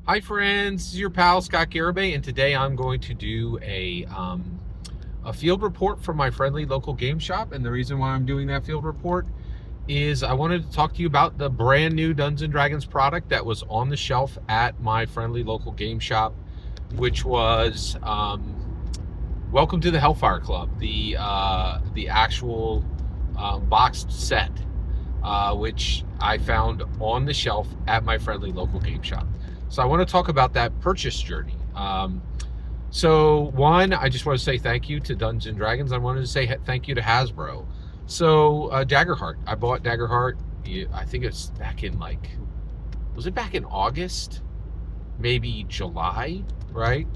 Hi friends, this is your pal Scott Garibay, and today I'm going to do a field report from my friendly local game shop. And the reason why I'm doing that field report is I wanted to talk to you about the brand new Dungeons and Dragons product that was on the shelf at my friendly local game shop, which was Welcome to the Hellfire Club, the actual boxed set, which I found on the shelf at my friendly local game shop. So I want to talk about that purchase journey. So one, I just want to say thank you to Dungeons and Dragons. I wanted to say thank you to Hasbro. So Daggerheart, I bought Daggerheart. I think it's back in was it back in August, maybe July, right?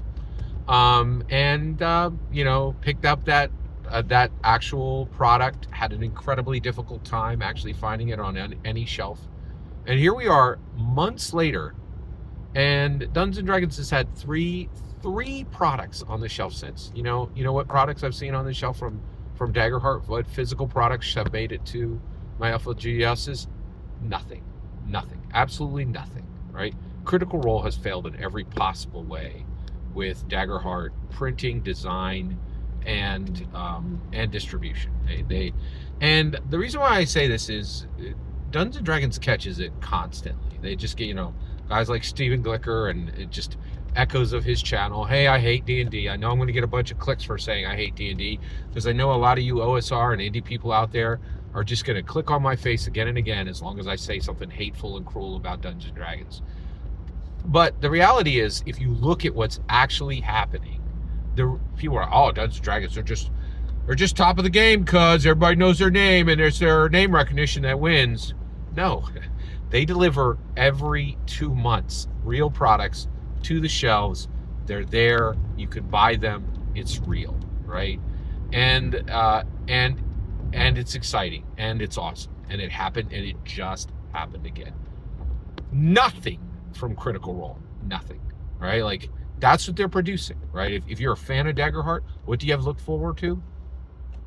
Picked up that actual product. Had an incredibly difficult time actually finding it on any shelf. And here we are, months later. And Dungeons and Dragons has had three products on the shelf since. You know what products I've seen on the shelf from Daggerheart? What physical products have made it to my FLGSs? Nothing, absolutely nothing. Right? Critical Role has failed in every possible way with Daggerheart printing, design, and distribution. And the reason why I say this is Dungeons and Dragons catches it constantly. They just get guys like Steven Glicker, and it just echoes of his channel. Hey, I hate D&D. I know I'm going to get a bunch of clicks for saying I hate D&D, because I know a lot of you OSR and indie people out there are just going to click on my face again and again as long as I say something hateful and cruel about Dungeons and Dragons. But the reality is, if you look at what's actually happening, the people are, oh, Dungeons and Dragons are just top of the game because everybody knows their name and it's their name recognition that wins. No. They deliver every 2 months real products to the shelves. They're there. You can buy them. It's real, right? And it's exciting and it's awesome. And it happened, and it just happened again. Nothing from Critical Role. Nothing, right? Like, that's what they're producing, right? If you're a fan of Daggerheart, what do you have looked forward to?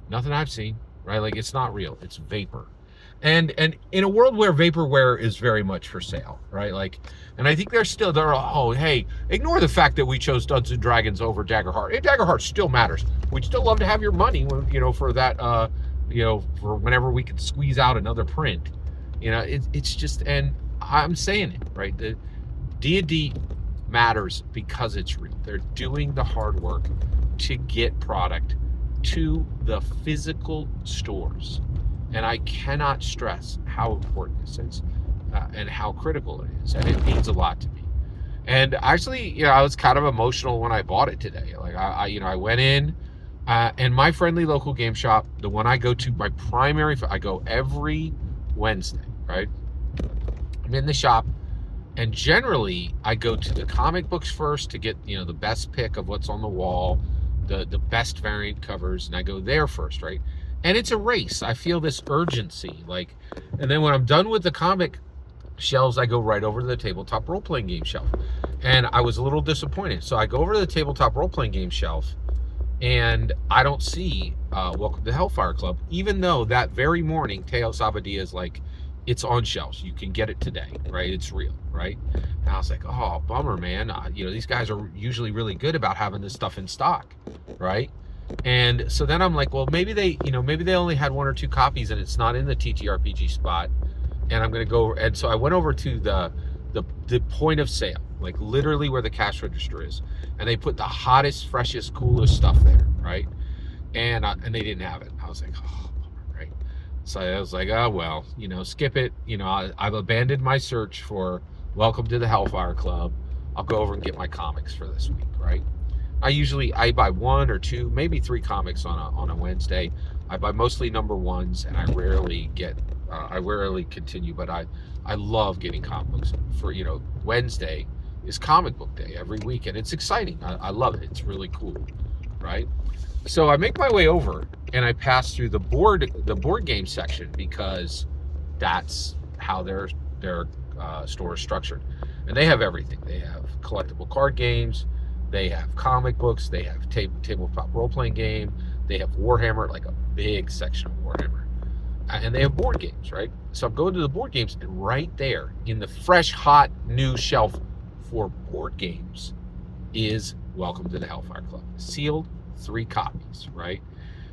Nothing I've seen, right? Like, it's not real. It's vapor. And in a world where vaporware is very much for sale, right? Like, and I think they're oh, hey, ignore the fact that we chose Dungeons and Dragons over Daggerheart. And Daggerheart still matters. We'd still love to have your money, for that, for whenever we could squeeze out another print. It's just, and I'm saying it, right? The D&D matters because it's real. They're doing the hard work to get product to the physical stores. And I cannot stress how important this is and how critical it is. And it means a lot to me. And actually, I was kind of emotional when I bought it today. Like, I went in, and my friendly local game shop, the one I go to, I go every Wednesday, right? I'm in the shop, and generally I go to the comic books first to get, the best pick of what's on the wall, the best variant covers, and I go there first, right? And it's a race. I feel this urgency, and then when I'm done with the comic shelves, I go right over to the tabletop role-playing game shelf. And I was a little disappointed. So I go over to the tabletop role-playing game shelf, and I don't see Welcome to Hellfire Club, even though that very morning, Teo Sabadia is like, it's on shelves. You can get it today, right? It's real, right? And I was like, oh, bummer, man. These guys are usually really good about having this stuff in stock, right? And so then I'm like, well, maybe they only had 1 or 2 copies and it's not in the TTRPG spot. And I'm going to go. And so I went over to the point of sale, like literally where the cash register is. And they put the hottest, freshest, coolest stuff there, right? And they didn't have it. I was like, oh, bummer, right? So I was like, oh, well, skip it. I've abandoned my search for Welcome to the Hellfire Club. I'll go over and get my comics for this week, right? I buy 1 or 2, maybe 3 comics on a Wednesday. I buy mostly number ones, and I rarely continue, but I love getting comic books. For Wednesday is comic book day every week, and it's exciting. I love it. It's really cool, right? So I make my way over, and I pass through the board game section, because that's how their store is structured, and they have everything. They have collectible card games. They have comic books. They have tabletop role-playing game. They have Warhammer, like a big section of Warhammer. And they have board games, right? So I'm going to the board games, and right there in the fresh, hot, new shelf for board games is Welcome to the Hellfire Club. Sealed, 3 copies, right?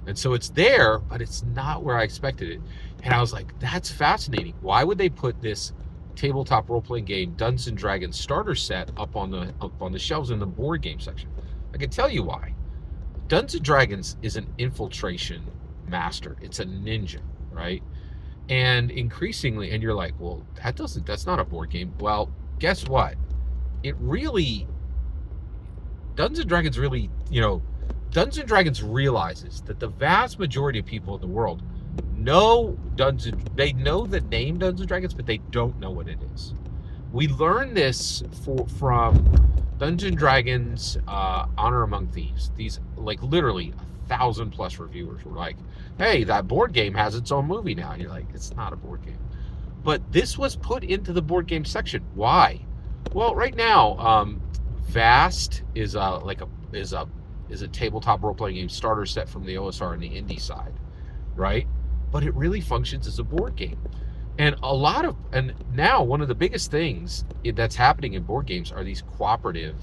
And so it's there, but it's not where I expected it. And I was like, that's fascinating. Why would they put this tabletop role-playing game Dungeons and Dragons starter set up on the shelves in the board game section? I can tell you why. Dungeons and Dragons is an infiltration master. It's a ninja, right? And increasingly, and you're like, well, that's not a board game. Well, guess what? It really, Dungeons and Dragons really, Dungeons and Dragons realizes that the vast majority of people in the world know they know the name Dungeons and Dragons, but they don't know what it is. We learned this from Dungeons and Dragons Honor Among Thieves. These, like, literally 1,000+ reviewers were like, hey, that board game has its own movie now. And you're like, it's not a board game. But this was put into the board game section. Why? Well, right now, Vast is a tabletop role-playing game starter set from the OSR and the indie side, right? But it really functions as a board game. And now one of the biggest things that's happening in board games are these cooperative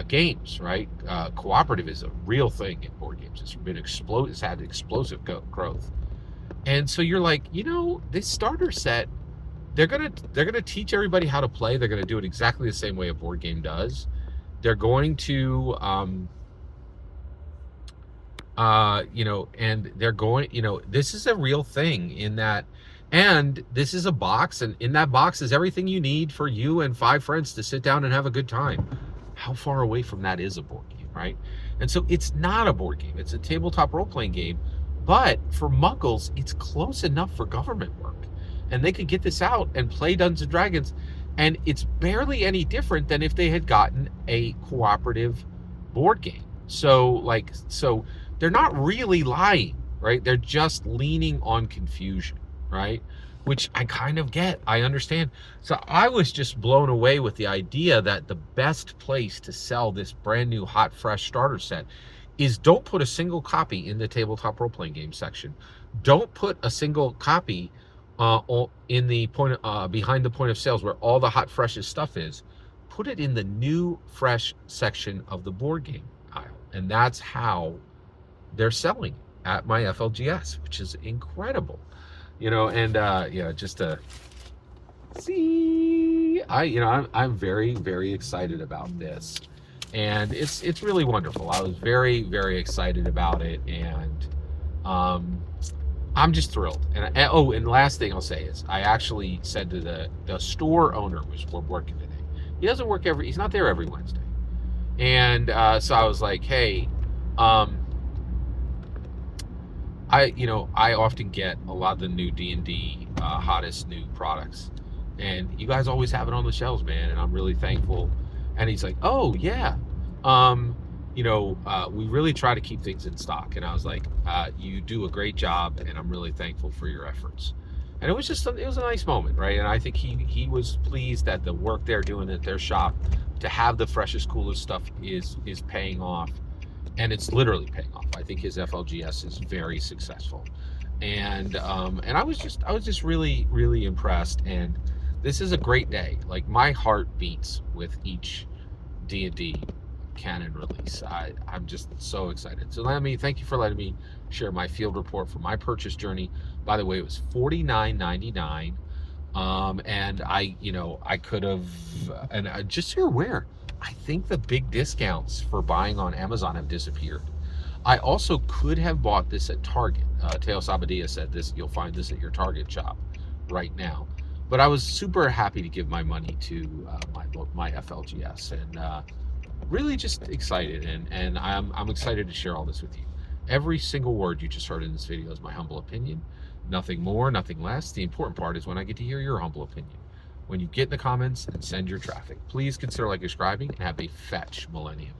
games, right? Cooperative is a real thing in board games. It's had explosive growth. And so you're like, this starter set, they're gonna teach everybody how to play. They're gonna do it exactly the same way a board game does. They're going to and they're going, this is a real thing in that, and this is a box, and in that box is everything you need for you and 5 friends to sit down and have a good time. How far away from that is a board game, right? And so it's not a board game. It's a tabletop role-playing game, but for muggles, it's close enough for government work. And they could get this out and play Dungeons and Dragons, and it's barely any different than if they had gotten a cooperative board game. So they're not really lying, right? They're just leaning on confusion, right? Which I kind of get. I understand. So I was just blown away with the idea that the best place to sell this brand new hot, fresh starter set is don't put a single copy in the tabletop role-playing game section. Don't put a single copy in the behind the point of sales where all the hot, freshest stuff is. Put it in the new, fresh section of the board game aisle. And that's how they're selling at my FLGS, which is incredible. Just to see, I'm very, very exciid about this, and it's really wonderful. I was very, very excited about it, and I'm just thrilled. And the last thing I'll say is I actually said to the store owner we're working today. He doesn't work he's not there every Wednesday, and so I was like, hey, I often get a lot of the new D&D hottest new products, and you guys always have it on the shelves, man, and I'm really thankful. And he's like, oh yeah, we really try to keep things in stock. And I was like, you do a great job, and I'm really thankful for your efforts. And it was a nice moment, right? And I think he was pleased that the work they're doing at their shop to have the freshest, coolest stuff is paying off. And it's literally paying off. I think his FLGS is very successful, and I was just really, really impressed. And this is a great day. Like, my heart beats with each D&D canon release. I'm just so excited. So thank you for letting me share my field report for my purchase journey. By the way, it was $49.99, and I could have, and just so you're aware, I think the big discounts for buying on Amazon have disappeared. I also could have bought this at Target. Teo Sabadia said this, you'll find this at your Target shop right now. But I was super happy to give my money to my FLGS, and really just excited. And I'm excited to share all this with you. Every single word you just heard in this video is my humble opinion. Nothing more, nothing less. The important part is when I get to hear your humble opinion. When you get in the comments and send your traffic. Please consider subscribing, and have a fetch millennium.